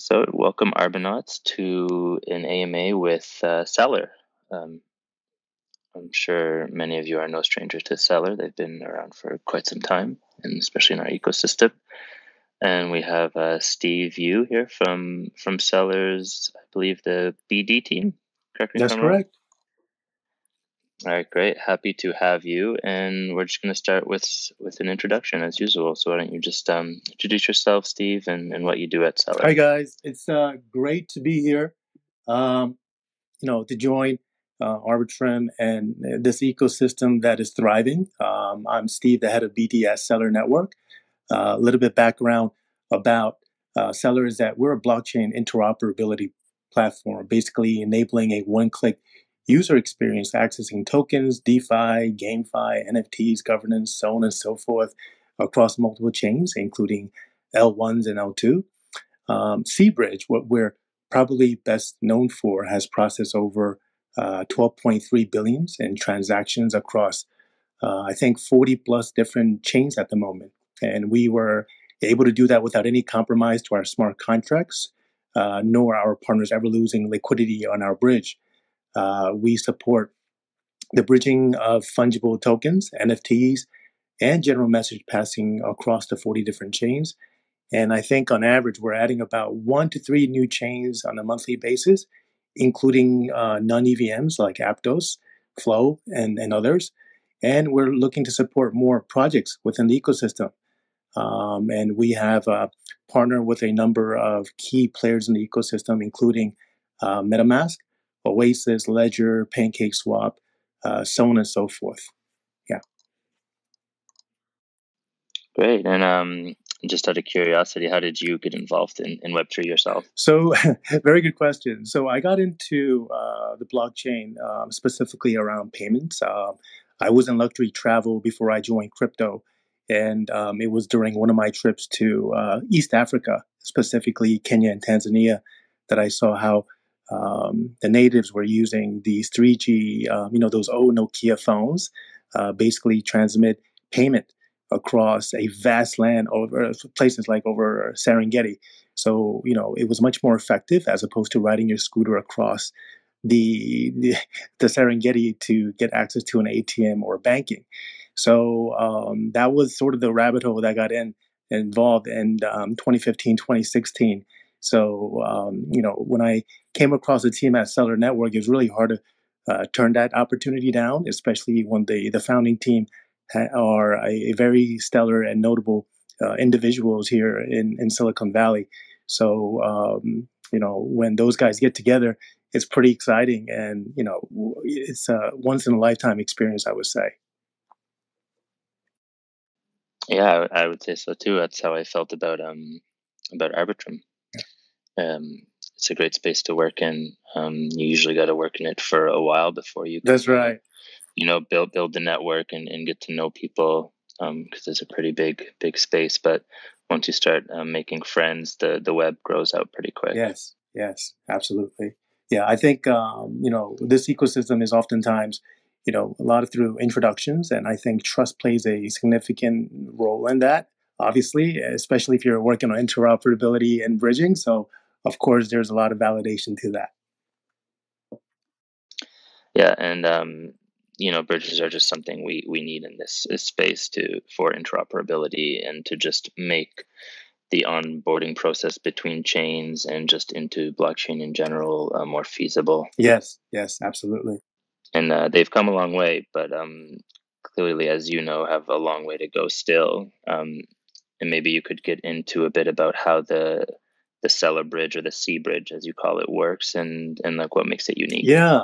So, welcome Arbonauts to an AMA with Celer. Um, I'm sure many of you are no strangers to Celer. They've been around for quite some time, and especially in our ecosystem. And we have Steve Yu here from Celer's, I believe, the BD team. Correct me if That's I'm wrong. correct. All right, great. Happy to have you. And we're just going to start with an introduction as usual. So why don't you just introduce yourself, Steve, and what you do at Celer. Hi, guys. It's great to be here, to join Arbitrum and this ecosystem that is thriving. I'm Steve, the head of BDS Celer Network. A little bit background about Celer is that we're a blockchain interoperability platform, basically enabling a one-click user experience accessing tokens, DeFi, GameFi, NFTs, governance, so on and so forth across multiple chains, including L1s and L2. Seabridge, what we're probably best known for, has processed over 12.3 billions in transactions across, I think, 40 plus different chains at the moment. And we were able to do that without any compromise to our smart contracts, nor our partners ever losing liquidity on our bridge. We support the bridging of fungible tokens, NFTs, and general message passing across the 40 different chains. And I think on average, we're adding about 1 to 3 new chains on a monthly basis, including non-EVMs like Aptos, Flow, and others. And we're looking to support more projects within the ecosystem. And we have partnered with a number of key players in the ecosystem, including MetaMask, Oasis, Ledger, PancakeSwap, so on and so forth. Yeah. Great. And just out of curiosity, how did you get involved in Web3 yourself? So, very good question. So, I got into the blockchain specifically around payments. I was in luxury travel before I joined crypto, and it was during one of my trips to East Africa, specifically Kenya and Tanzania, that I saw how the natives were using these 3G, those old Nokia phones, basically transmit payment across a vast land over places like over Serengeti. So, it was much more effective as opposed to riding your scooter across the Serengeti to get access to an ATM or banking. So that was sort of the rabbit hole that I got involved in 2015, 2016. So, when I came across the team at Celer Network, it was really hard to turn that opportunity down, especially when the founding team are a very stellar and notable individuals here in Silicon Valley. So, when those guys get together, it's pretty exciting. And, it's a once in a lifetime experience, I would say. Yeah, I would say so too. That's how I felt about Arbitrum. It's a great space to work in. You usually got to work in it for a while before you can, That's right. Build the network and get to know people, because it's a pretty big space. But once you start making friends, the web grows out pretty quick. Yes, absolutely. Yeah, I think this ecosystem is oftentimes a lot of through introductions, and I think trust plays a significant role in that. Obviously, especially if you're working on interoperability and bridging. So, of course, there's a lot of validation to that. Yeah, and bridges are just something we need in this space for interoperability and to just make the onboarding process between chains and just into blockchain in general more feasible. Yes, absolutely. And they've come a long way, but clearly, as you know, have a long way to go still. And maybe you could get into a bit about how the Celer bridge, or the C bridge, as you call it, works, and like what makes it unique. Yeah.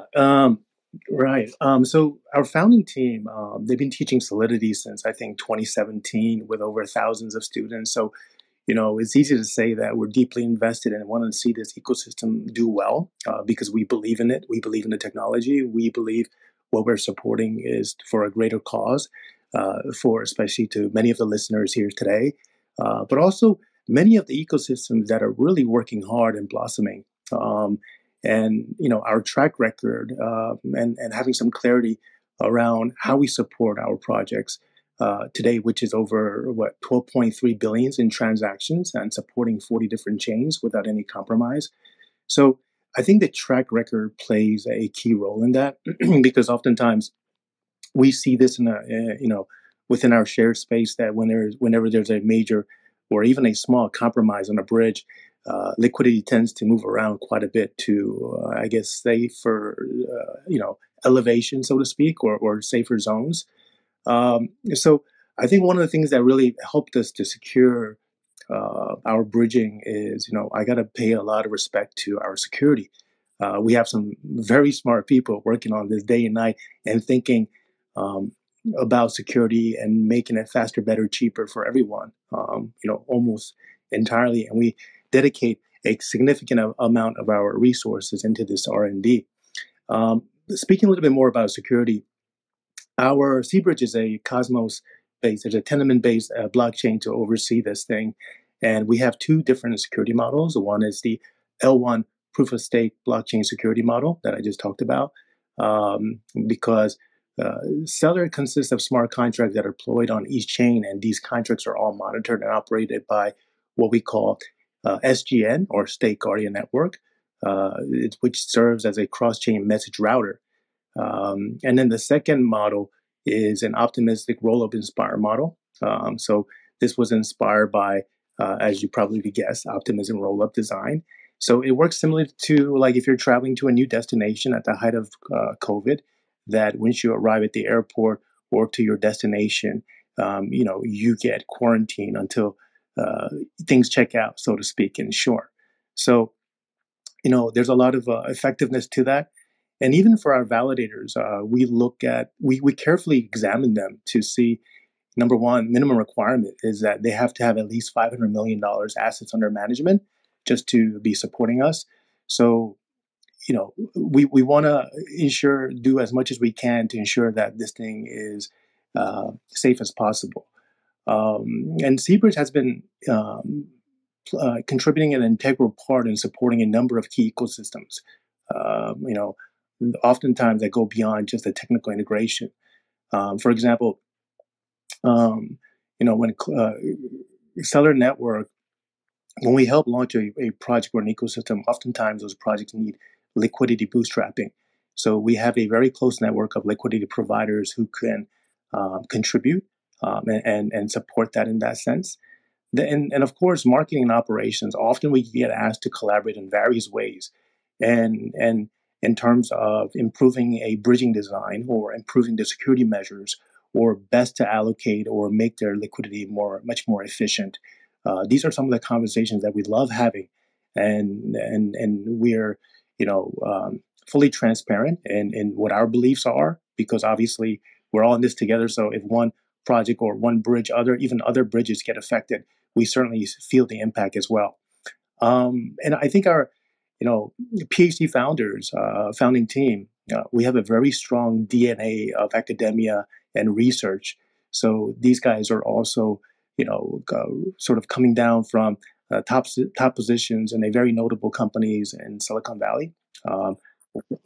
Right. So our founding team, they've been teaching Solidity since I think 2017 with over thousands of students. So, it's easy to say that we're deeply invested and want to see this ecosystem do well because we believe in it. We believe in the technology. We believe what we're supporting is for a greater cause, for especially to many of the listeners here today, but also many of the ecosystems that are really working hard and blossoming. And our track record and having some clarity around how we support our projects today, which is over 12.3 billions in transactions and supporting 40 different chains without any compromise. So I think the track record plays a key role in that because oftentimes we see this in within our shared space that whenever there's a major or even a small compromise on a bridge, liquidity tends to move around quite a bit to I guess safer elevation, so to speak, or safer zones. So I think one of the things that really helped us to secure our bridging is, I got to pay a lot of respect to our security. We have some very smart people working on this day and night and thinking um, about security and making it faster, better, cheaper for everyone, almost entirely. And we dedicate a significant amount of our resources into this R&D. Speaking a little bit more about security, our Seabridge is a Cosmos based, there's a tenement based blockchain to oversee this thing. And we have two different security models. One is the L1 proof of stake blockchain security model that I just talked about, because Celer consists of smart contracts that are deployed on each chain, and these contracts are all monitored and operated by what we call SGN, or State Guardian Network, which serves as a cross chain message router. And then the second model is an optimistic roll-up inspired model. So this was inspired by, as you probably guessed, optimism roll-up design. So it works similar to like if you're traveling to a new destination at the height of COVID, that once you arrive at the airport or to your destination, you get quarantined until things check out, so to speak, and sure. So there's a lot of effectiveness to that. And even for our validators, we carefully examine them to see, number one, minimum requirement is that they have to have at least $500 million assets under management just to be supporting us. So, we want to do as much as we can to ensure that this thing is safe as possible. And Seabridge has been contributing an integral part in supporting a number of key ecosystems. Oftentimes that go beyond just the technical integration. For example, when Celer Network, when we help launch a project or an ecosystem, oftentimes those projects need liquidity bootstrapping. So we have a very close network of liquidity providers who can contribute and support that in that sense. And of course, marketing and operations, often we get asked to collaborate in various ways. And in terms of improving a bridging design or improving the security measures or best to allocate or make their liquidity much more efficient. These are some of the conversations that we love having. And we're, fully transparent in what our beliefs are, because obviously we're all in this together. So if one project or one bridge, even other bridges get affected, we certainly feel the impact as well. And I think our, PhD founders, founding team, we have a very strong DNA of academia and research. So these guys are also, sort of coming down from top positions in a very notable companies in Silicon Valley.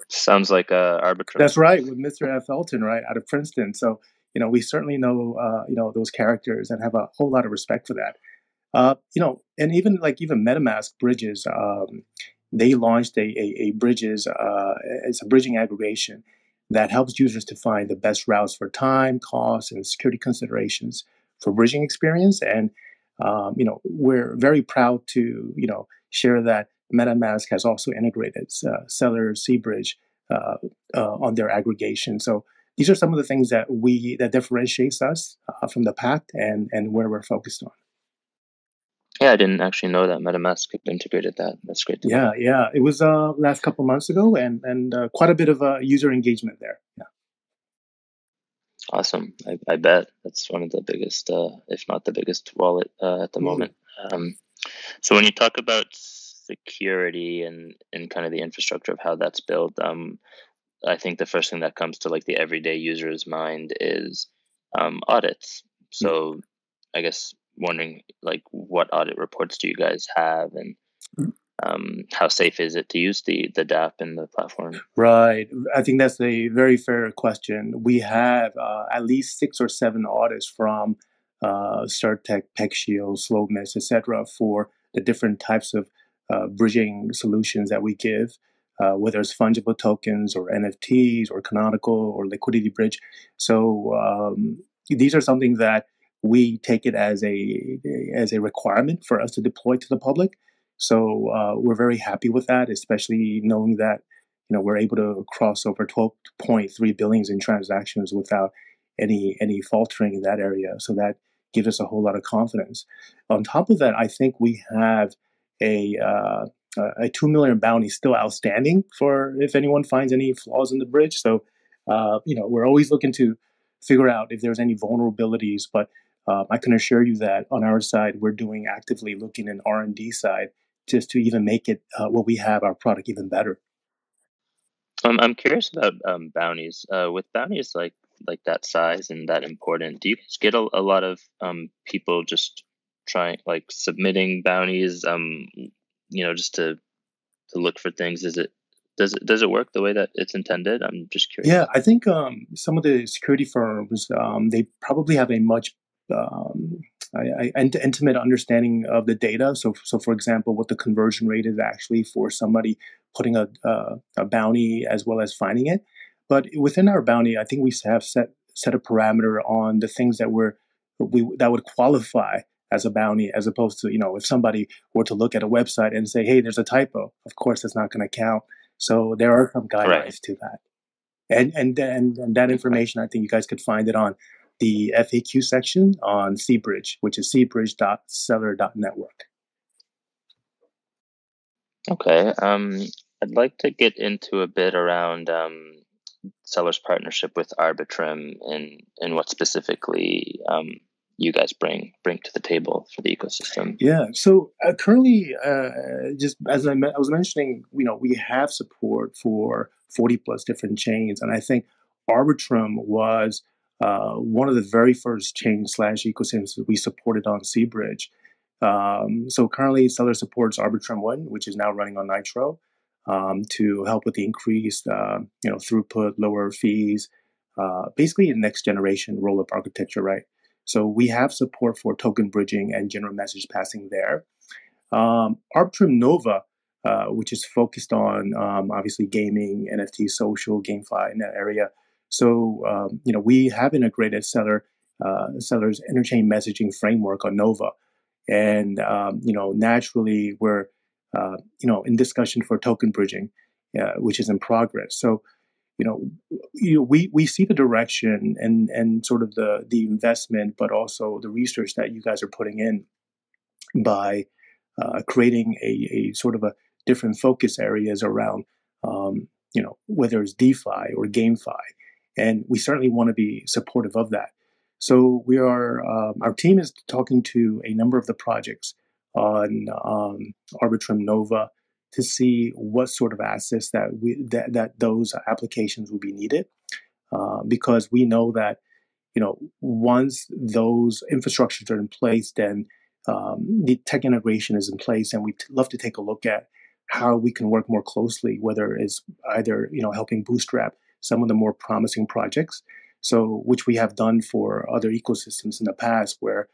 Sounds like Arbitrum. That's right, with Mr. F. Elton, right, out of Princeton. So, we certainly know, those characters and have a whole lot of respect for that. And even MetaMask bridges, they launched a bridges, it's a bridging aggregation that helps users to find the best routes for time, cost, and security considerations for bridging experience. And we're very proud to share that MetaMask has also integrated Celer Seabridge on their aggregation. So these are some of the things that differentiates us from the pack and where we're focused on. Yeah, I didn't actually know that MetaMask integrated that. That's great to know. Yeah. It was last couple months ago, and quite a bit of user engagement there. Yeah. Awesome. I bet that's one of the biggest, if not the biggest wallet at the moment. So when you talk about security and kind of the infrastructure of how that's built, I think the first thing that comes to like the everyday user's mind is audits. So I guess wondering like what audit reports do you guys have, and How safe is it to use the dApp in the platform? Right. I think that's a very fair question. We have at least 6 or 7 audits from Certec, PeckShield, SlowMist, etc., for the different types of bridging solutions that we give, whether it's fungible tokens or NFTs or canonical or liquidity bridge. So these are something that we take it as a requirement for us to deploy to the public. So we're very happy with that, especially knowing that we're able to cross over 12.3 billions in transactions without any faltering in that area. So that gives us a whole lot of confidence. On top of that, I think we have a a 2 million bounty still outstanding for if anyone finds any flaws in the bridge. So we're always looking to figure out if there's any vulnerabilities, but I can assure you that on our side, we're doing actively looking in R&D side just to even make it what we have our product even better. I'm curious about bounties. With bounties like that size and that important, do you guys get a lot of people just trying like submitting bounties? Just to look for things. Does it work the way that it's intended? I'm just Yeah, curious. I think some of the security firms they probably have a much um, intimate understanding of the data. So for example, what the conversion rate is actually for somebody putting a bounty as well as finding it. But within our bounty, I think we have set a parameter on the things that would qualify as a bounty, as opposed to if somebody were to look at a website and say, "Hey, there's a typo," of course, that's not going to count. So there are some Right. guidelines to that. And that Okay. information, I think you guys could find it on the FAQ section on Cbridge, which is cbridge.celer.network. Okay. I'd like to get into a bit around Seller's partnership with Arbitrum and what specifically you guys bring to the table for the ecosystem. Yeah. So currently, just as I was mentioning, we have support for 40 plus different chains, and I think Arbitrum was one of the very first chain slash ecosystems that we supported on Cbridge. So currently, Seller supports Arbitrum One, which is now running on Nitro, to help with the increased throughput, lower fees, basically a next generation roll up architecture, right? So we have support for token bridging and general message passing there. Arbitrum Nova, which is focused on obviously gaming, NFT, social, GameFi in that area. So we have integrated Celer's interchain messaging framework on Nova, and naturally we're in discussion for token bridging, which is in progress. So you know, we see the direction and sort of the investment, but also the research that you guys are putting in by creating a sort of a different focus areas around, whether it's DeFi or GameFi, and we certainly want to be supportive of that. So we are our team is talking to a number of the projects on Arbitrum Nova to see what sort of assets that those applications will be needed, because we know that once those infrastructures are in place, then the tech integration is in place, and we'd love to take a look at how we can work more closely, whether it's either helping bootstrap some of the more promising projects, so which we have done for other ecosystems in the past, where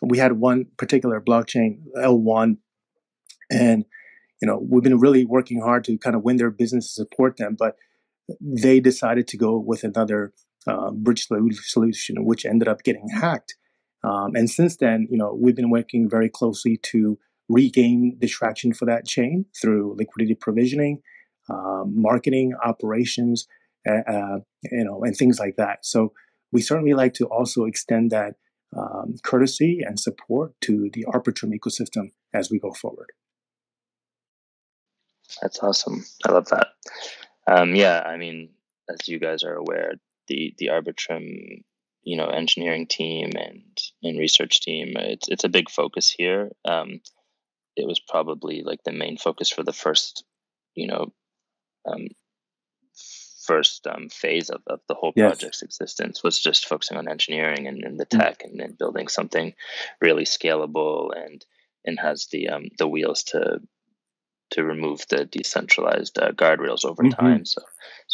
we had one particular blockchain L1, and we've been really working hard to kind of win their business and support them, but they decided to go with another bridge solution, which ended up getting hacked. And since then, we've been working very closely to regain the traction for that chain through liquidity provisioning, marketing, operations, and things like that. So we certainly like to also extend that courtesy and support to the Arbitrum ecosystem as we go forward. That's awesome. I love that. Yeah, I mean, as you guys are aware, the Arbitrum, engineering team and research team, it's a big focus here. It was probably like the main focus for the you know, um, phase of the whole Yes. project's existence was just focusing on engineering and the tech and building something really scalable and has the wheels to remove the decentralized guardrails over time. So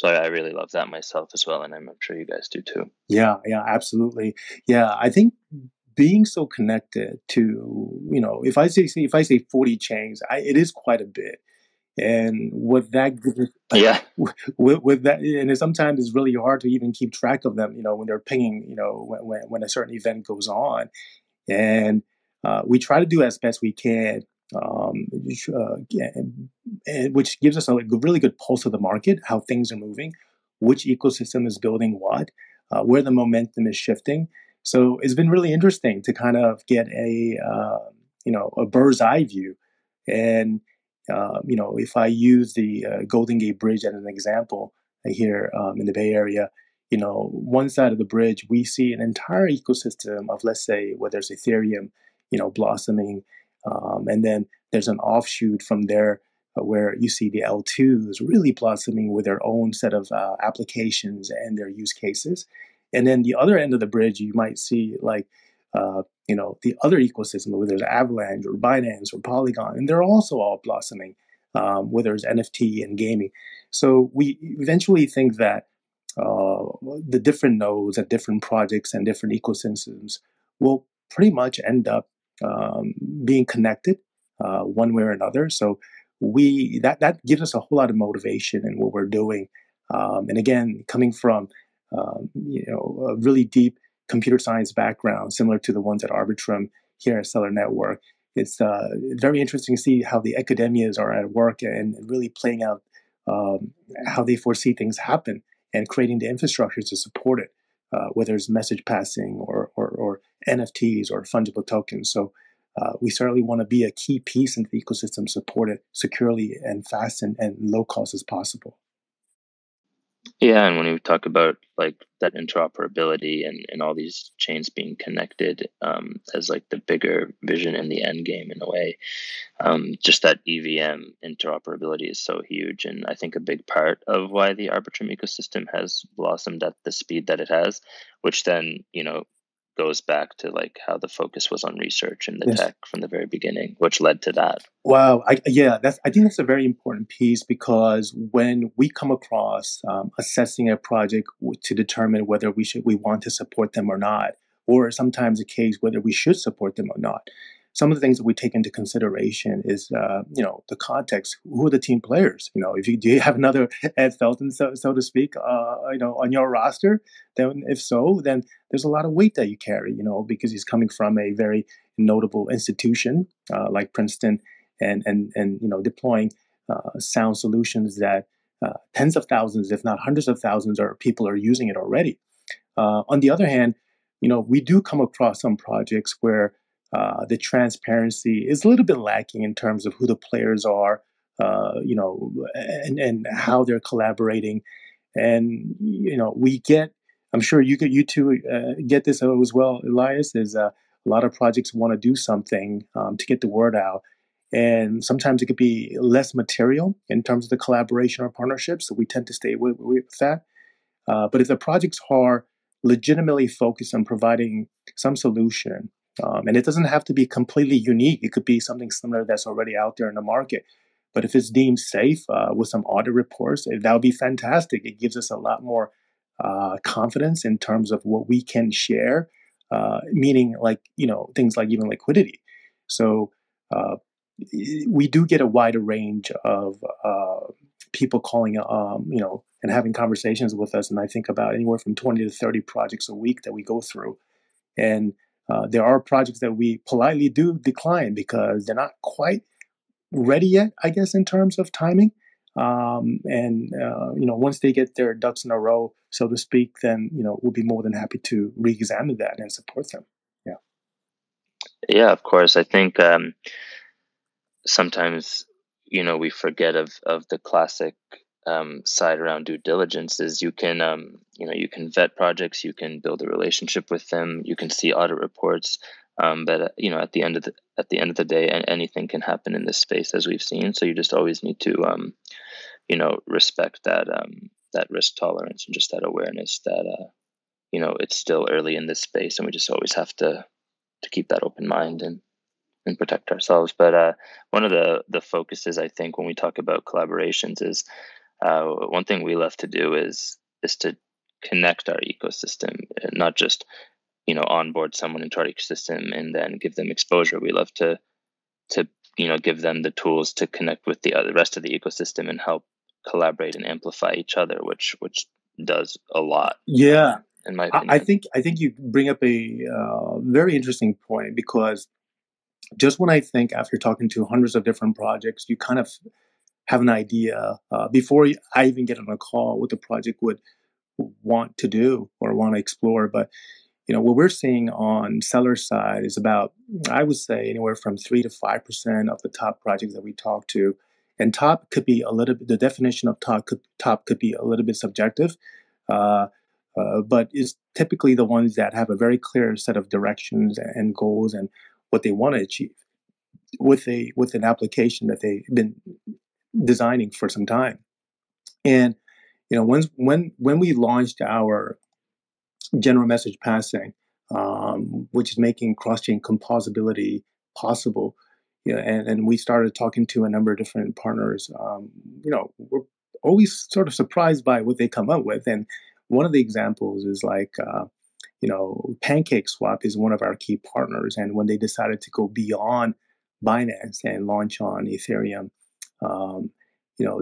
I really love that myself as well, and I'm sure you guys do too. Yeah, absolutely. Yeah, I think being so connected to, if I say 40 chains, it is quite a bit. And with that, Yeah, with that, and sometimes it's really hard to even keep track of them. When they're pinging, when a certain event goes on, and we try to do as best we can, which gives us a really good pulse of the market, how things are moving, which ecosystem is building what, where the momentum is shifting. So it's been really interesting to kind of get a bird's eye view. And if I use the Golden Gate Bridge as an example here in the Bay Area, one side of the bridge, we see an entire ecosystem of, let's say, where there's Ethereum, blossoming. And then there's an offshoot from there where you see the L2s really blossoming with their own set of applications and their use cases. And then the other end of the bridge, you might see like, the other ecosystem, whether there's Avalanche or Binance or Polygon, and they're also all blossoming, whether it's NFT and gaming. So we eventually think that the different nodes and different projects and different ecosystems will pretty much end up being connected one way or another. So that gives us a whole lot of motivation in what we're doing. And again, coming from a really deep computer science background, similar to the ones at Arbitrum here at Celer Network, it's very interesting to see how the academias are at work and really playing out how they foresee things happen and creating the infrastructure to support it, whether it's message passing or NFTs or fungible tokens. So we certainly want to be a key piece in the ecosystem, support it securely and fast and low cost as possible. yeah, and when we talk about like that interoperability and all these chains being connected as like the bigger vision in the end game in a way, just that EVM interoperability is so huge, and I think a big part of why the Arbitrum ecosystem has blossomed at the speed that it has, which then goes back to like how the focus was on research and the Yes. tech from the very beginning, which led to that. Wow. I think that's a very important piece, because when we come across assessing a project to determine whether we want to support them or not, or sometimes a case whether we should support them or not, some of the things that we take into consideration is the context. Who are the team players? Do you have another Ed Felton, so to speak, on your roster? Then if so, then there's a lot of weight that you carry, because he's coming from a very notable institution like Princeton, and deploying sound solutions that tens of thousands, if not hundreds of thousands, of people are using it already. On the other hand, we do come across some projects where the transparency is a little bit lacking in terms of who the players are, and how they're collaborating. And we get, I'm sure you two get this as well, Elias. Is a lot of projects want to do something to get the word out, and sometimes it could be less material in terms of the collaboration or partnership. So we tend to stay with that. But if the projects are legitimately focused on providing some solution, and it doesn't have to be completely unique, it could be something similar that's already out there in the market. But if it's deemed safe with some audit reports, that would be fantastic. It gives us a lot more confidence in terms of what we can share, meaning like, things like even liquidity. So we do get a wider range of people calling, and having conversations with us. And I think about anywhere from 20 to 30 projects a week that we go through. And there are projects that we politely do decline because they're not quite ready yet, I guess, in terms of timing. And once they get their ducks in a row, so to speak, then we'll be more than happy to re-examine that and support them. Yeah. Yeah, of course. I think sometimes we forget of the classic side around due diligence. Is you can you can vet projects, you can build a relationship with them, you can see audit reports, but at the end of the day, anything can happen in this space, as we've seen. So you just always need to respect that risk tolerance and just that awareness that it's still early in this space, and we just always have to keep that open mind. And and protect ourselves. But one of the focuses, I think, when we talk about collaborations is one thing we love to do is to connect our ecosystem, and not just onboard someone into our ecosystem and then give them exposure. We love to give them the tools to connect with the rest of the ecosystem and help collaborate and amplify each other, which does a lot. Yeah, in my I opinion. think you bring up a very interesting point, because just when I think after talking to hundreds of different projects, you kind of have an idea before I even get on a call what the project would want to do or want to explore. But what we're seeing on Celer side is about, I would say, anywhere from 3 to 5% of the top projects that we talk to. And top could be a little bit, the definition of top could be a little bit subjective, uh, but it's typically the ones that have a very clear set of directions and goals and what they want to achieve with an application that they've been designing for some time. And when we launched our general message passing, which is making cross-chain composability possible. And we started talking to a number of different partners. We're always sort of surprised by what they come up with. And one of the examples is like, Pancake Swap is one of our key partners. And when they decided to go beyond Binance and launch on Ethereum, um,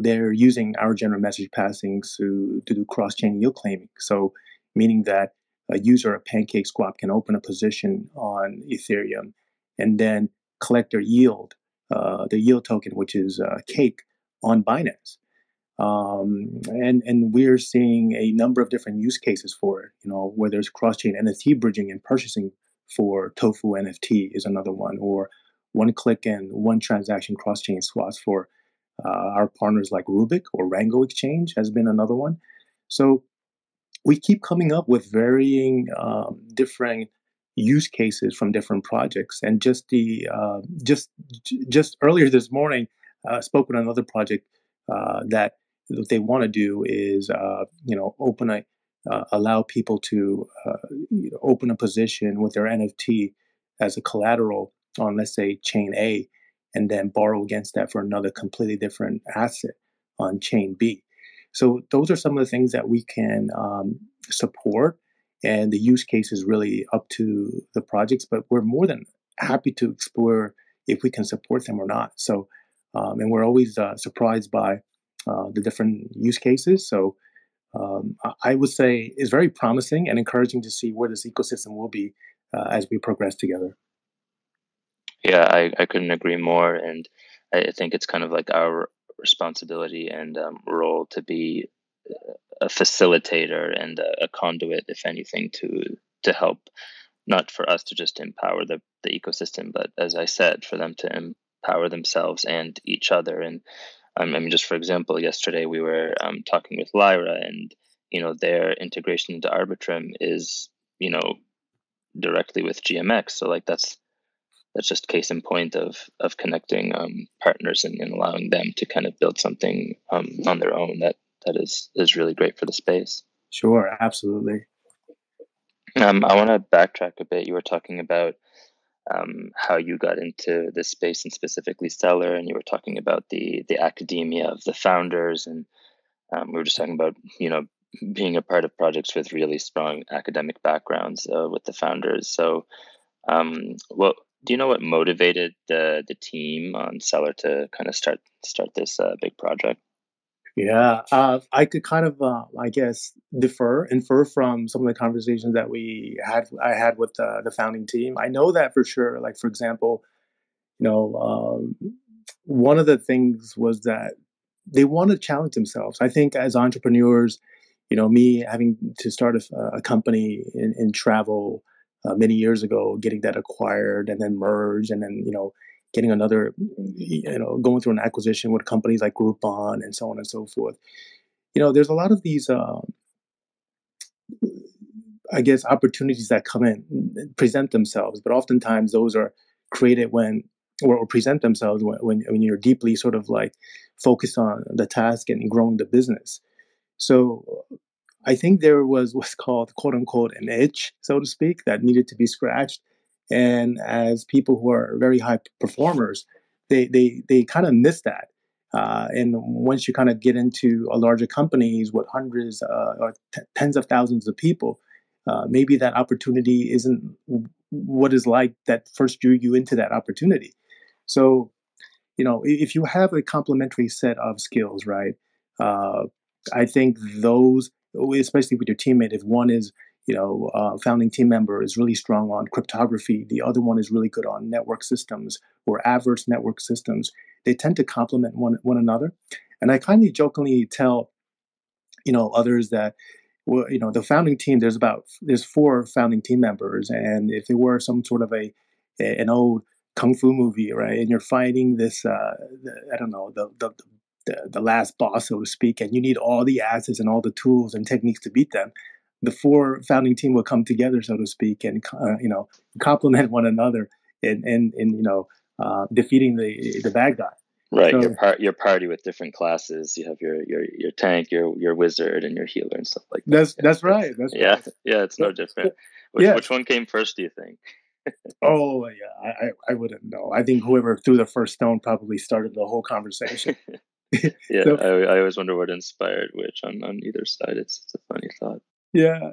they're using our general message passing to do cross-chain yield claiming. So meaning that a user of Pancake Swap can open a position on Ethereum and then collect their yield, the yield token, which is Cake, on Binance. And we're seeing a number of different use cases for it. Where there's cross-chain NFT bridging and purchasing for Tofu NFT is another one, or one click and one transaction cross-chain swaps for our partners like Rubik or Rango Exchange has been another one. So we keep coming up with varying different use cases from different projects. And just earlier this morning, spoke with another project that what they want to do is open a allow people to open a position with their NFT as a collateral on, let's say, chain A, and then borrow against that for another completely different asset on chain B. So those are some of the things that we can support, and the use case is really up to the projects. But we're more than happy to explore if we can support them or not. So, and we're always surprised by the different use cases. So, I would say it's very promising and encouraging to see where this ecosystem will be as we progress together. Yeah, I couldn't agree more, and I think it's kind of like our responsibility and role to be a facilitator and a conduit, if anything, to help, not for us to just empower the ecosystem, but as I said, for them to empower themselves and each other. And I mean, just for example, yesterday we were talking with Lyra, and their integration into Arbitrum is directly with GMX. So like that's just case in point of connecting partners and allowing them to kind of build something on their own that is really great for the space. Sure, absolutely. I want to backtrack a bit. You were talking about how you got into this space, and specifically Celer, and you were talking about the academia of the founders, and we were just talking about being a part of projects with really strong academic backgrounds with the founders. So what do you know what motivated the team on Celer to kind of start this big project? Yeah, I could kind of, I guess, infer from some of the conversations that I had with the founding team. I know that for sure. Like, for example, one of the things was that they want to challenge themselves. I think as entrepreneurs, me having to start a company in travel many years ago, getting that acquired and then merged, and then getting another, going through an acquisition with companies like Groupon and so on and so forth. There's a lot of these, I guess, opportunities that come in, present themselves, but oftentimes those are created or present themselves when you're deeply sort of like focused on the task and growing the business. So I think there was what's called, quote unquote, an itch, so to speak, that needed to be scratched. And as people who are very high performers, they kind of miss that. And once you kind of get into a larger companies with hundreds or tens of thousands of people, maybe that opportunity isn't what is like that first drew you into that opportunity. So, if you have a complementary set of skills, right? Uh, I think those, especially with your teammate, if one is, founding team member is really strong on cryptography, the other one is really good on network systems or adverse network systems. They tend to complement one another. And I kind of jokingly tell, others that, well, the founding team, there's four founding team members, and if it were some sort of an old kung fu movie, right, and you're fighting this, I don't know, the last boss, so to speak, and you need all the assets and all the tools and techniques to beat them, the four founding team will come together, so to speak, and complement one another in defeating the bad guy. Right, So your party with different classes. You have your tank, your wizard, and your healer and stuff like that. that's right. That's Yeah, right. yeah, it's no different. Yeah. Which one came first, do you think? Oh yeah, I wouldn't know. I think whoever threw the first stone probably started the whole conversation. Yeah, So I always wonder what inspired which on either side. It's a funny thought. yeah.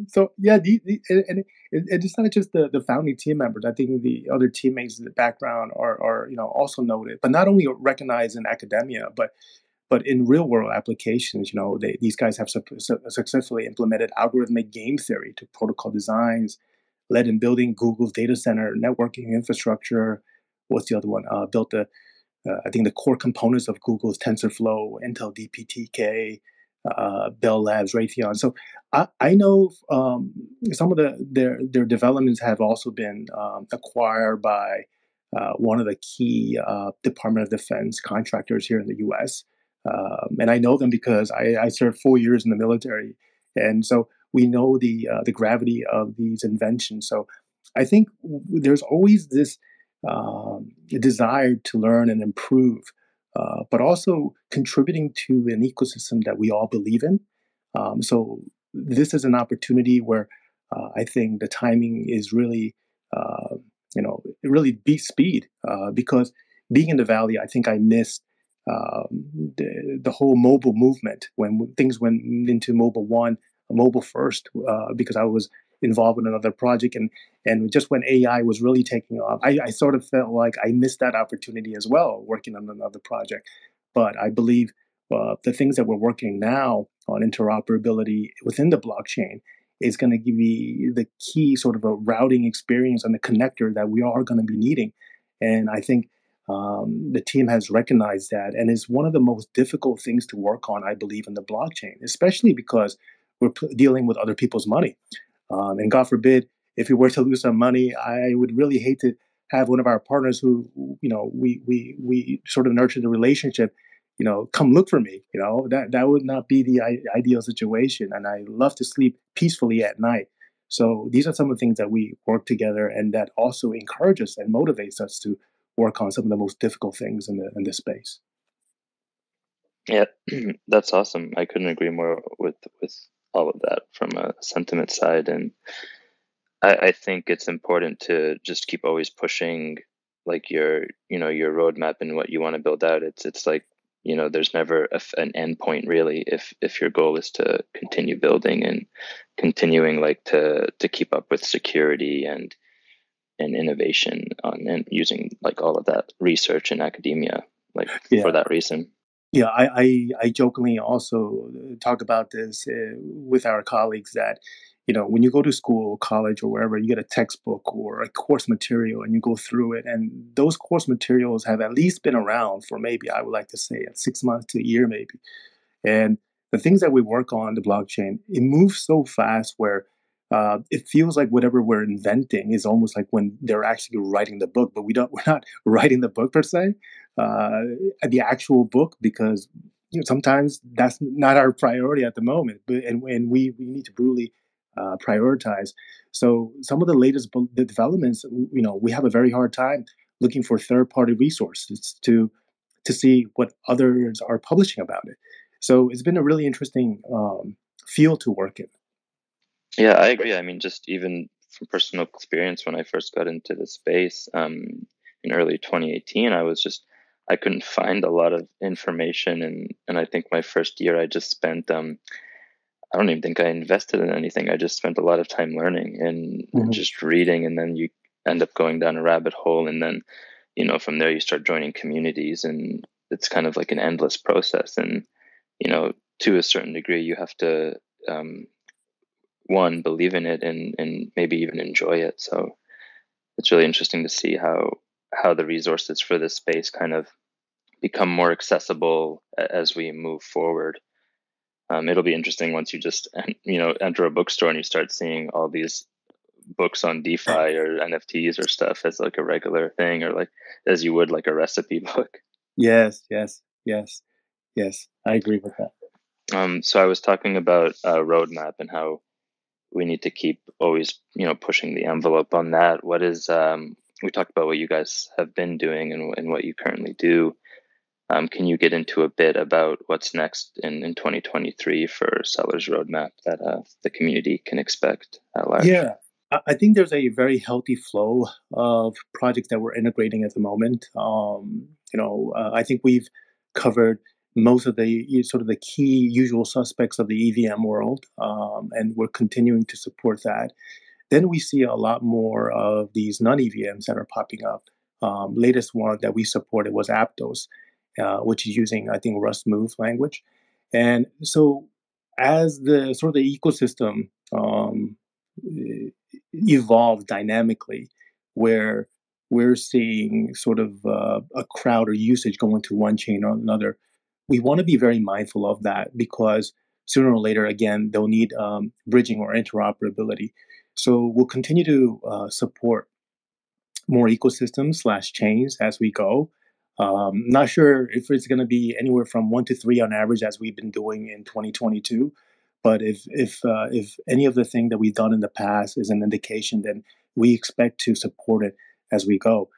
So yeah, and it's not just the founding team members. I think the other teammates in the background are also noted, but not only recognized in academia, but in real world applications. These guys have successfully implemented algorithmic game theory to protocol designs, led in building Google's data center networking infrastructure. What's the other one? Built I think the core components of Google's TensorFlow, Intel DPTK, Bell Labs, Raytheon. So I know some of their developments have also been acquired by one of the key Department of Defense contractors here in the U.S. And I know them because I served 4 years in the military, and so we know the gravity of these inventions. So I think there's always this desire to learn and improve, but also contributing to an ecosystem that we all believe in. So this is an opportunity where I think the timing is really, it really beats speed because being in the Valley, I think I missed the whole mobile movement when things went into mobile one, mobile first, because I was involved in another project, and just when AI was really taking off, I sort of felt like I missed that opportunity as well, working on another project. But I believe the things that we're working now on interoperability within the blockchain is going to give me the key sort of a routing experience and the connector that we are going to be needing. And I think the team has recognized that, and it's one of the most difficult things to work on, I believe, in the blockchain, especially because we're dealing with other people's money. And God forbid, if we were to lose some money, I would really hate to have one of our partners who, we sort of nurture the relationship, come look for me. That would not be the ideal situation. And I love to sleep peacefully at night. So these are some of the things that we work together, and that also encourages and motivates us to work on some of the most difficult things in this space. Yeah, that's awesome. I couldn't agree more with all of that from a sentiment side, and I think it's important to just keep always pushing like your roadmap and what you want to build out. It's like there's never an end point really if your goal is to continue building and continuing like to keep up with security and innovation on and using like all of that research in academia like for that reason. Yeah, I jokingly also talk about this with our colleagues that, when you go to school, college, or wherever, you get a textbook or a course material and you go through it. And those course materials have at least been around for maybe, I would like to say, 6 months to a year, maybe. And the things that we work on the blockchain, it moves so fast where it feels like whatever we're inventing is almost like when they're actually writing the book, but we're not writing the book per se, uh, the actual book, because sometimes that's not our priority at the moment. But and we need to brutally prioritize. So some of the latest the developments, we have a very hard time looking for third party resources to see what others are publishing about it. So it's been a really interesting field to work in. Yeah, I agree. I mean, just even from personal experience, when I first got into the space in early 2018, I couldn't find a lot of information, and I think my first year I just spent I don't even think I invested in anything. I just spent a lot of time learning and just reading, and then you end up going down a rabbit hole, and then from there you start joining communities, and it's kind of like an endless process. And to a certain degree, you have to one, believe in it, and maybe even enjoy it. So it's really interesting to see how the resources for this space kind of become more accessible as we move forward. It'll be interesting once you just enter a bookstore and you start seeing all these books on DeFi or NFTs or stuff as like a regular thing, or like as you would like a recipe book. Yes. I agree with that. So I was talking about a roadmap and how we need to keep always pushing the envelope on that. What is we talked about what you guys have been doing and what you currently do. Can you get into a bit about what's next in 2023 for Celer's roadmap that the community can expect at large? Yeah, I think there's a very healthy flow of projects that we're integrating at the moment. I think we've covered most of the sort of the key usual suspects of the EVM world, and we're continuing to support that. Then we see a lot more of these non-EVMs that are popping up. Latest one that we supported was Aptos, which is using, I think, Rust Move language. And so as the sort of the ecosystem evolve dynamically, where we're seeing sort of a crowd or usage going to one chain or another, we want to be very mindful of that, because sooner or later, again, they'll need bridging or interoperability. So we'll continue to support more ecosystems / chains as we go. Not sure if it's going to be anywhere from 1 to 3 on average, as we've been doing in 2022. But if any of the thing that we've done in the past is an indication, then we expect to support it as we go.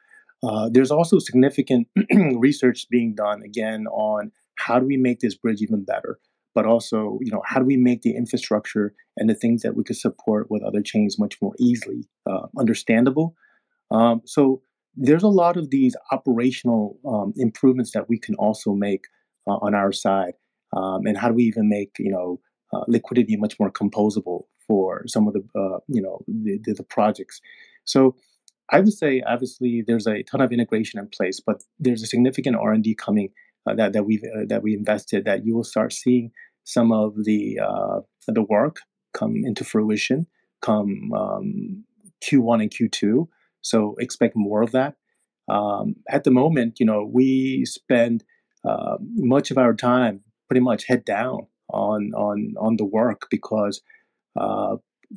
There's also significant research being done again on how do we make this bridge even better, but also how do we make the infrastructure and the things that we could support with other chains much more easily understandable. So there's a lot of these operational improvements that we can also make on our side, and how do we even make liquidity much more composable for some of the projects. So I would say obviously there's a ton of integration in place, but there's a significant R&D coming that we invested, that you will start seeing some of the work come into fruition come Q1 and Q2. So expect more of that. At the moment, we spend much of our time pretty much head down on the work, because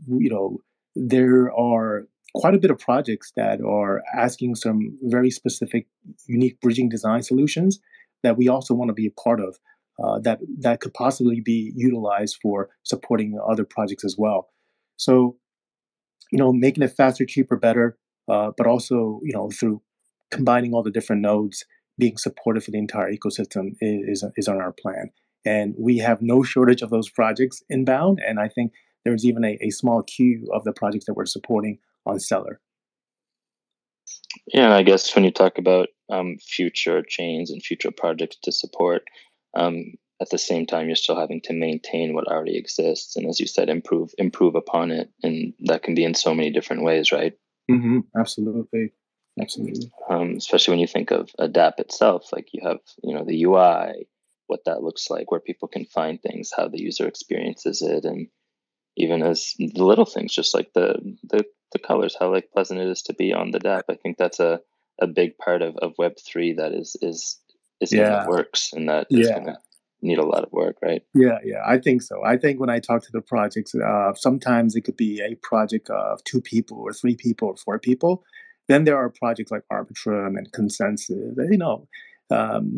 there are quite a bit of projects that are asking some very specific, unique bridging design solutions that we also want to be a part of. That could possibly be utilized for supporting other projects as well. So making it faster, cheaper, better, but also, through combining all the different nodes, being supportive for the entire ecosystem is on our plan. And we have no shortage of those projects inbound. And I think there's even a small queue of the projects that we're supporting on Celer. Yeah, I guess when you talk about future chains and future projects to support, at the same time, you're still having to maintain what already exists, and as you said, improve upon it, and that can be in so many different ways, right? Mm-hmm. Absolutely. Especially when you think of a dApp itself, like you have the UI, what that looks like, where people can find things, how the user experiences it, and even as the little things, just like the colors, how like pleasant it is to be on the dApp. I think that's a big part of Web3 that is in the works, and that is going to need a lot of work, right? Yeah, I think so. I think when I talk to the projects, sometimes it could be a project of 2 people or 3 people or 4 people. Then there are projects like Arbitrum and Consensus. They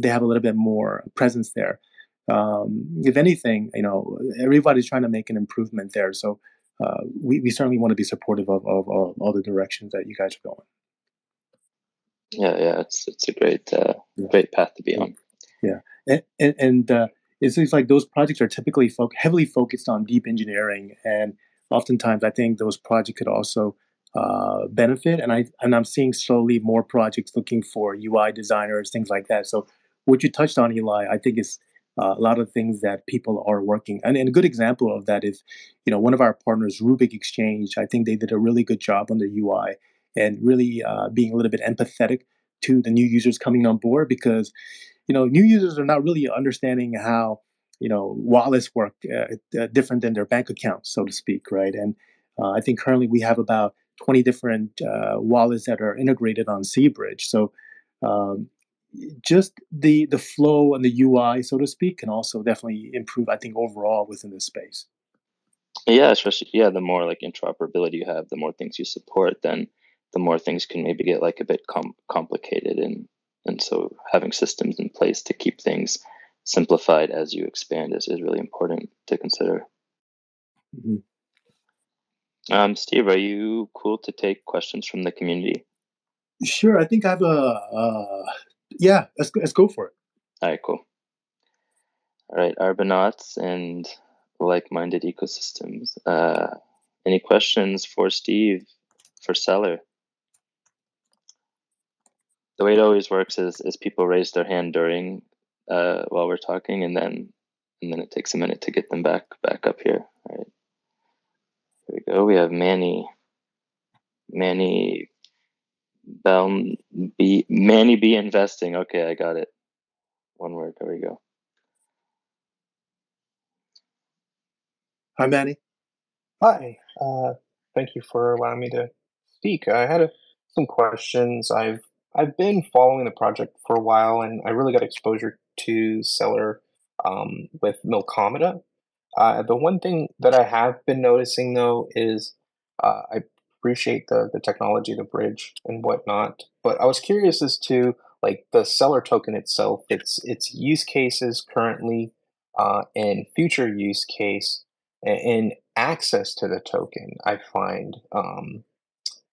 have a little bit more presence there. If anything, everybody's trying to make an improvement there. So we certainly want to be supportive of all the directions that you guys are going. Yeah, it's a great path to be on. Yeah, and it seems like those projects are typically heavily focused on deep engineering, and oftentimes I think those projects could also benefit, and I'm seeing slowly more projects looking for UI designers, things like that. So what you touched on, Eli, I think is a lot of things that people are working, and a good example of that is, one of our partners, Rubik Exchange. I think they did a really good job on their UI and really being a little bit empathetic to the new users coming on board, because new users are not really understanding how wallets work different than their bank accounts, so to speak, right? And I think currently we have about 20 different wallets that are integrated on Cbridge. So um, just the flow and the UI, so to speak, can also definitely improve, I think, overall within this space. Yeah, especially the more like interoperability you have, the more things you support, then the more things can maybe get like a bit complicated, and so having systems in place to keep things simplified as you expand is really important to consider. Mm-hmm. Steve, are you cool to take questions from the community? Sure. I think I have yeah, let's go for it. All right, cool. All right, Arbonauts and like-minded ecosystems. Any questions for Steve, for Celer? The way it always works is people raise their hand during while we're talking, and then it takes a minute to get them back up here. All right, here we go. We have Manny B investing. Okay, I got it. One word. There we go. Hi, Manny. Hi. Thank you for allowing me to speak. I had some questions. I've been following the project for a while, and I really got exposure to Celer with Milkomeda. The one thing that I have been noticing, though, is I appreciate the technology, the bridge, and whatnot. But I was curious as to like the Celer token itself, its use cases currently, and future use case, and access to the token. I find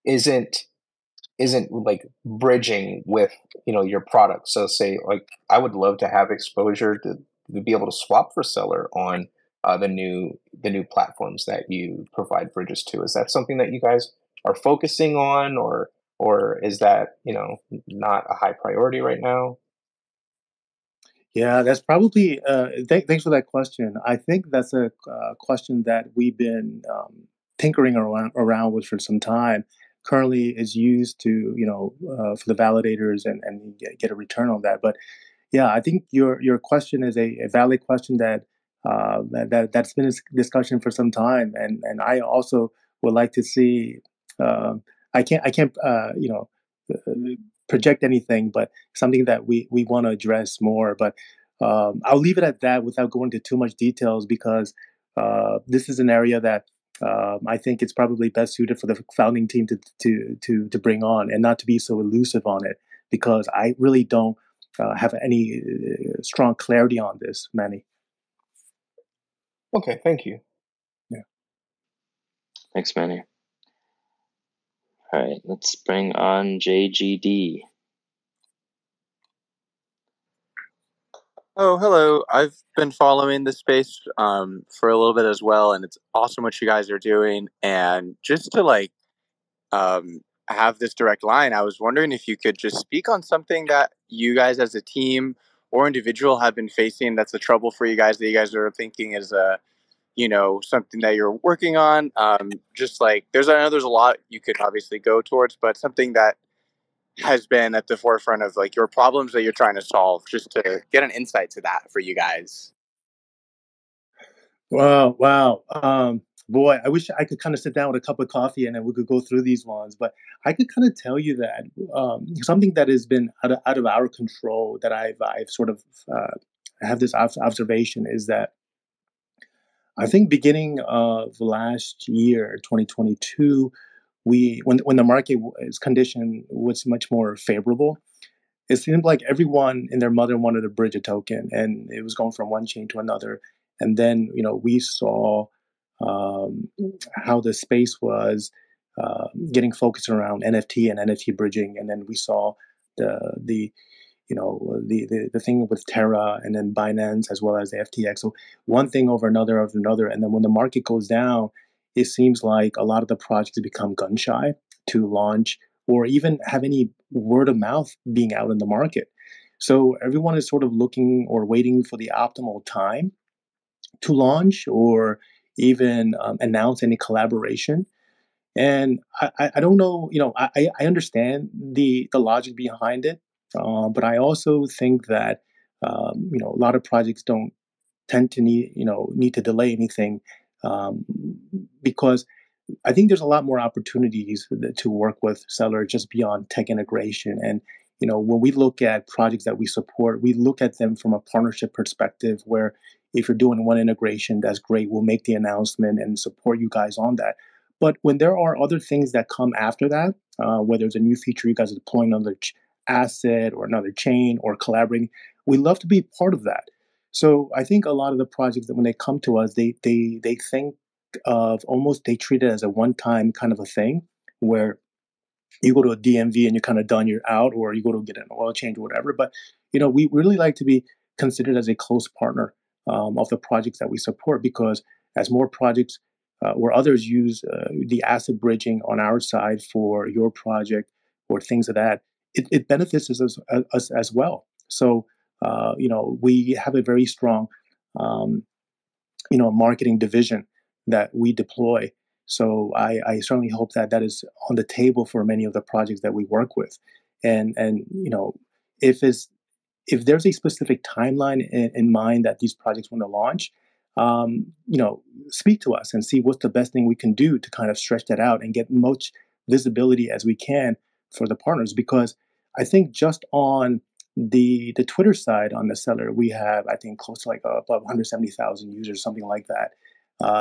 isn't like bridging with your product. So say like I would love to have exposure to be able to swap for Celer on the new platforms that you provide bridges to. Is that something that you guys are focusing on, or is that not a high priority right now? Yeah, that's probably. Thanks for that question. I think that's a question that we've been tinkering around with for some time. Currently, is used to for the validators and get a return on that. But yeah, I think your question is a valid question that's been a discussion for some time, and I also would like to see. I can't uh, project anything, but something that we want to address more. But I'll leave it at that without going into too much details, because this is an area that I think it's probably best suited for the founding team to bring on, and not to be so elusive on it, because I really don't have any strong clarity on this, Manny. Okay, thank you. Yeah. Thanks, Manny. All right, let's bring on JGD. Oh, hello. I've been following this space for a little bit as well, and it's awesome what you guys are doing. And just to have this direct line, I was wondering if you could just speak on something that you guys as a team or individual have been facing that's a trouble for you guys, that you guys are thinking is something that you're working on. Just like I know there's a lot you could obviously go towards, but something that has been at the forefront of like your problems that you're trying to solve, just to get an insight to that for you guys. Wow. Boy, I wish I could kind of sit down with a cup of coffee and then we could go through these ones. But I could kind of tell you that something that has been out of our control, that I've sort of have this observation, is that I think beginning of last year, 2022, when the market condition was much more favorable, it seemed like everyone and their mother wanted to bridge a token, and it was going from one chain to another. And then we saw um, how the space was getting focused around NFT and NFT bridging, and then we saw the the thing with Terra and then Binance as well as the FTX. So one thing over another, and then when the market goes down, it seems like a lot of the projects become gun shy. to launch or even have any word of mouth being out in the market. So everyone is sort of looking or waiting for the optimal time to launch or even announce any collaboration. And I don't know, I understand the logic behind it, but I also think that a lot of projects don't tend to need to delay anything, because I think there's a lot more opportunities to work with Celer just beyond tech integration. And when we look at projects that we support, we look at them from a partnership perspective. Where if you're doing one integration, that's great. We'll make the announcement and support you guys on that. But when there are other things that come after that, whether it's a new feature you guys are deploying another asset or another chain or collaborating, we love to be part of that. So I think a lot of the projects that when they come to us, they think of almost they treat it as a one-time kind of a thing where you go to a DMV and you're kind of done, you're out, or you go to get an oil change or whatever. But we really like to be considered as a close partner of the projects that we support, because as more projects where others use the asset bridging on our side for your project or things of that, it benefits us as well. So we have a very strong marketing division that we deploy. So I certainly hope that that is on the table for many of the projects that we work with. And if there's a specific timeline in mind that these projects want to launch, speak to us and see what's the best thing we can do to kind of stretch that out and get much visibility as we can for the partners. Because I think just on the Twitter side on the Celer, we have, I think, close to like above 170,000 users, something like that.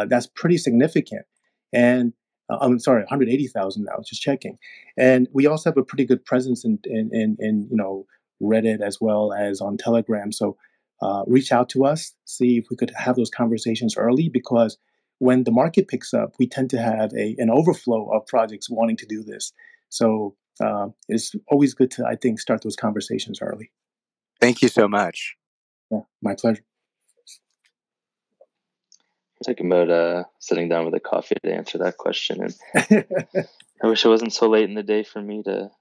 That's pretty significant. And I'm sorry, 180,000 now, just checking. And we also have a pretty good presence in Reddit as well as on Telegram. So reach out to us, see if we could have those conversations early, because when the market picks up, we tend to have an overflow of projects wanting to do this. So it's always good to, I think, start those conversations early. Thank you so much. Yeah, my pleasure. Talking about sitting down with a coffee to answer that question, and I wish it wasn't so late in the day for me to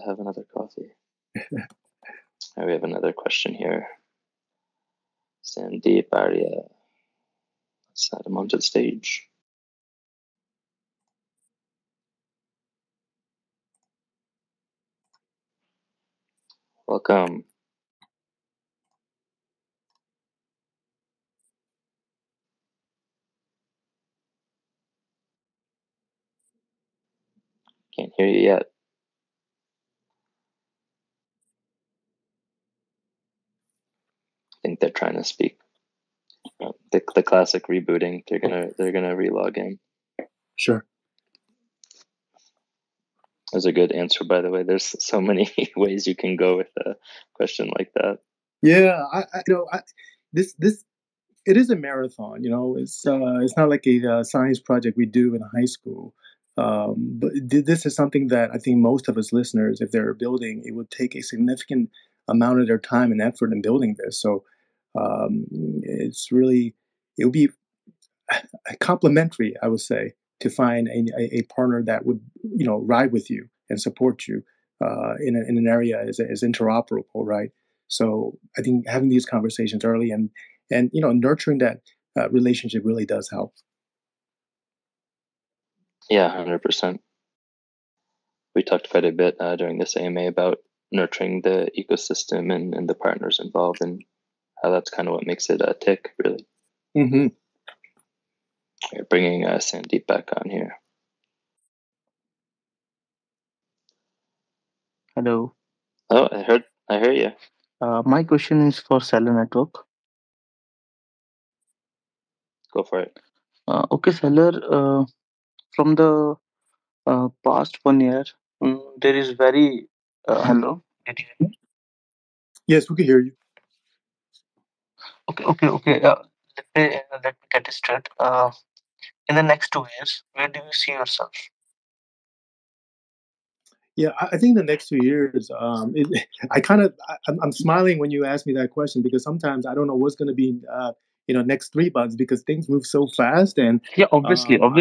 have another coffee. Right, we have another question here. Sandeep Arya, let's add him onto the stage. Welcome. Can't hear you yet. I think they're trying to speak. The classic rebooting. They're gonna relog in. Sure. That's a good answer, by the way. There's so many ways you can go with a question like that. Yeah, this it is a marathon. It's not like a science project we do in high school. But this is something that I think most of us listeners, if they're building, it would take a significant amount of their time and effort in building this. So it would be complimentary, I would say, to find a partner that would ride with you and support you in an area as interoperable, right? So I think having these conversations early and nurturing that relationship really does help. Yeah, 100%. We talked quite a bit during this AMA about nurturing the ecosystem and the partners involved, and how that's kind of what makes it tick, really. Mm-hmm. We're bringing Sandeep back on here. Hello. Oh, I hear you. My question is for Celer Network. Go for it. Okay, Celer, from the past 1 year, there is very hello. Did you hear me? Yes, we can hear you. Okay. Let me get it straight. In the next 2 years, where do you see yourself? Yeah, I think the next 2 years, I'm smiling when you ask me that question, because sometimes I don't know what's going to be, next 3 months, because things move so fast. And Yeah, obviously, I'm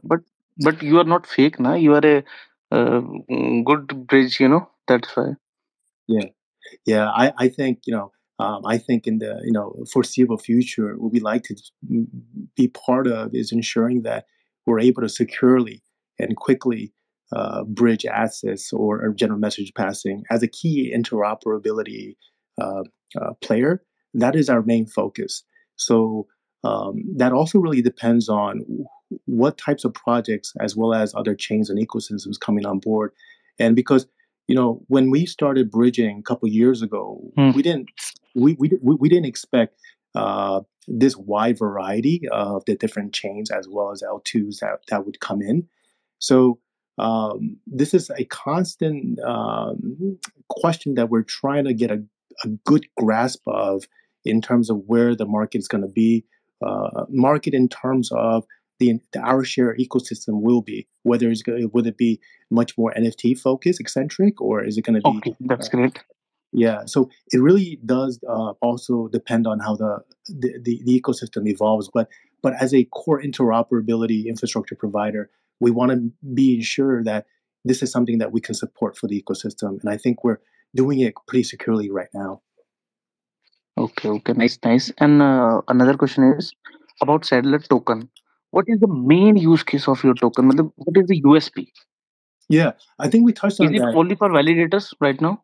but but you are not fake, na? You are a good bridge, That's why. Yeah. Yeah, I think I think in the foreseeable future, what we like to be part of is ensuring that we're able to securely and quickly bridge assets or general message passing as a key interoperability uh, player. That is our main focus. So that also really depends on what types of projects, as well as other chains and ecosystems coming on board, and because when we started bridging a couple years ago, Hmm. we didn't expect this wide variety of the different chains as well as L2s that would come in. So this is a constant question that we're trying to get a good grasp of in terms of where the market is going to be. Market in terms of the our share ecosystem will be, whether would it be much more NFT focused, eccentric, or is it going to be? Okay, that's great. Yeah, so it really does also depend on how the ecosystem evolves. But as a core interoperability infrastructure provider, we want to be sure that this is something that we can support for the ecosystem, and I think we're doing it pretty securely right now. Okay, nice. And another question is about Saddler token. What is the main use case of your token? What is the USP? Yeah, I think we touched Is on it that. only for validators right now?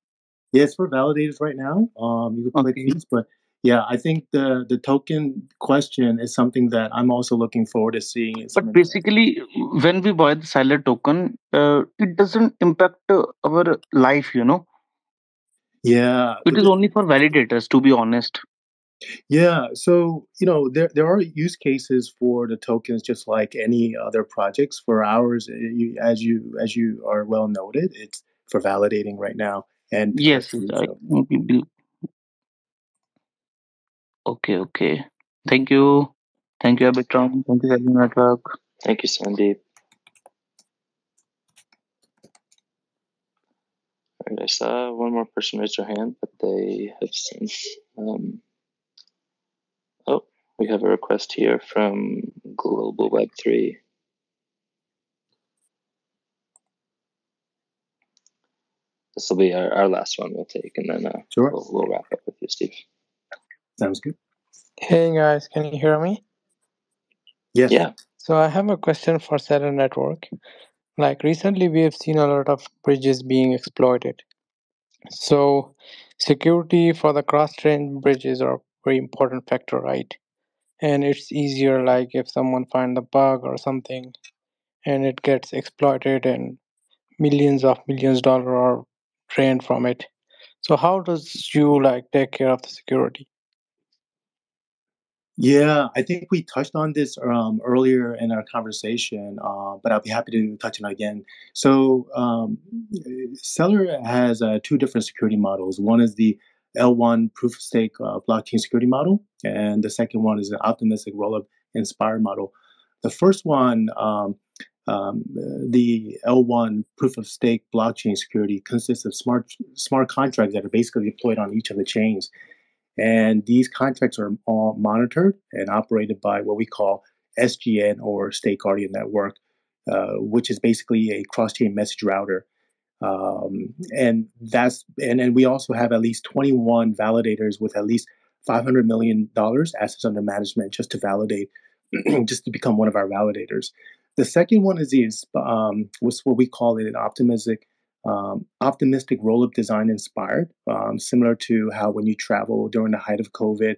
Yes, we're validators right now. You could collect Okay. fees, but yeah, I think the token question is something that I'm also looking forward to seeing in some But of the. basically, when we buy the Celer token, it doesn't impact our life. Yeah, It is only for validators, to be honest. yeah. So there are use cases for the tokens, just like any other projects. For ours, as you are well noted, it's for validating right now and to collect Yes, fees. So okay. Thank you. Thank you, Arbitrum. Thank you, Value Network. Thank you, Sandeep. All right, I saw one more person raise their hand, but they have since. Oh, we have a request here from Global Web3. This will be our last one we'll take, and then sure, we'll wrap up with you, Steve. sounds good. Hey guys, can you hear me? Yes. Yeah. So I have a question for Celer Network. Like recently we have seen a lot of bridges being exploited. So security for the cross-chain bridges are a very important factor, right? And it's easier like if someone find a bug or something and it gets exploited and millions of dollars are drained from it. So how does you like take care of the security? Yeah, I think we touched on this earlier in our conversation, but I'll be happy to touch on it again. So, Celer has two different security models. One is the L1 proof of stake blockchain security model, and the second one is an optimistic rollup inspired model. The first one, the L1 proof of stake blockchain security, consists of smart contracts that are basically deployed on each of the chains. And these contracts are all monitored and operated by what we call SGN, or State Guardian Network, which is basically a cross-chain message router. And we also have at least 21 validators with at least $500 million assets under management just to validate, just to become one of our validators. The second one is what's what we call it an optimistic roll-up design inspired, similar to how when you travel during the height of COVID,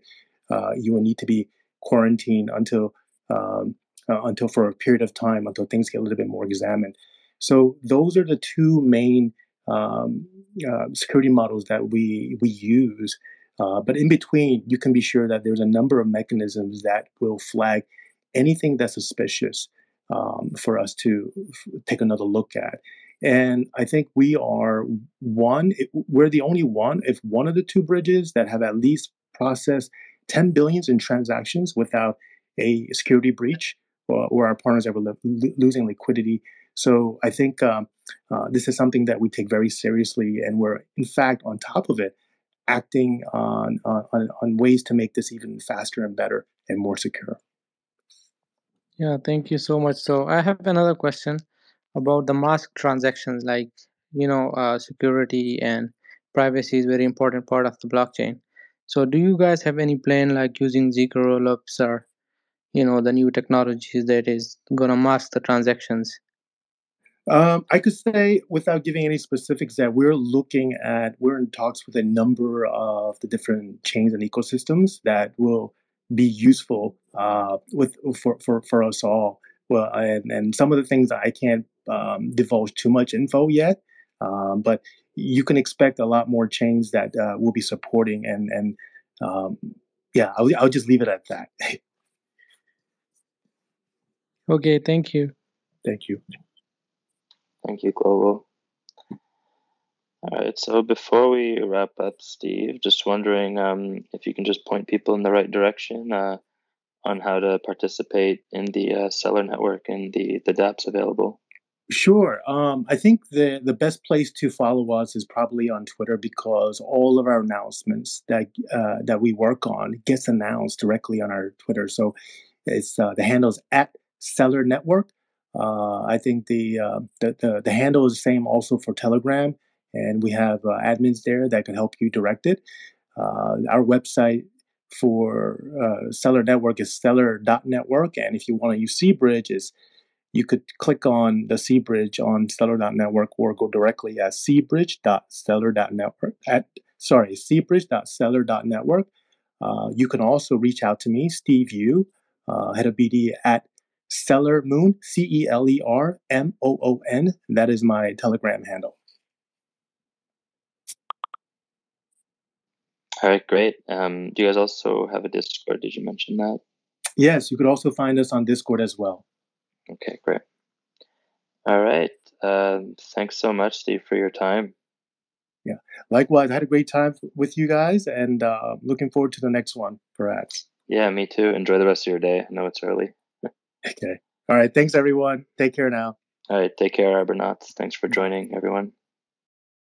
you will need to be quarantined until for a period of time until things get a little bit more examined. So those are the two main security models that we use. But in between, you can be sure that there's a number of mechanisms that will flag anything that's suspicious for us to take another look at. And I think we're the only one, if one of the two bridges that have at least processed 10 billions in transactions without a security breach, or our partners ever losing liquidity. So I think this is something that we take very seriously, and we're in fact on top of it, acting on ways to make this even faster and better and more secure. Yeah, thank you so much. So I have another question about the mask transactions. Like, security and privacy is very important part of the blockchain. So do you guys have any plan like using Zk rollups or the new technologies that is gonna mask the transactions? I could say, without giving any specifics, that we're in talks with a number of the different chains and ecosystems that will be useful for us all. Well, and some of the things I can't divulge too much info yet, but you can expect a lot more chains that will be supporting, and yeah, I'll just leave it at that. Okay, thank you. Thank you. Thank you, Global. All right, so before we wrap up, Steve, just wondering if you can just point people in the right direction on how to participate in the Celer network and the dApps available. Sure. I think the best place to follow us is probably on Twitter, because all of our announcements that we work on gets announced directly on our Twitter. So it's the handle's at Celer Network. I think the handle is the same also for Telegram, and we have admins there that can help you direct it. Our website for Celer Network is celer.network, and if you want to use Cbridge, you could click on the Cbridge on Celer.network, or go directly at cbridge.celer.network cbridge.celer.network. You can also reach out to me, Steve Yu, head of BD at Celermoon, CELERMOON. That is my Telegram handle. All right, great. Do you guys also have a Discord? Did you mention that? Yes, you could also find us on Discord as well. Okay, great. All right. Thanks so much, Steve, for your time. Yeah. Likewise, I had a great time with you guys, and looking forward to the next one, perhaps. Yeah, me too. Enjoy the rest of your day. I know it's early. Okay. All right. Thanks, everyone. Take care now. All right, take care, Arbitrum. Thanks for joining, everyone.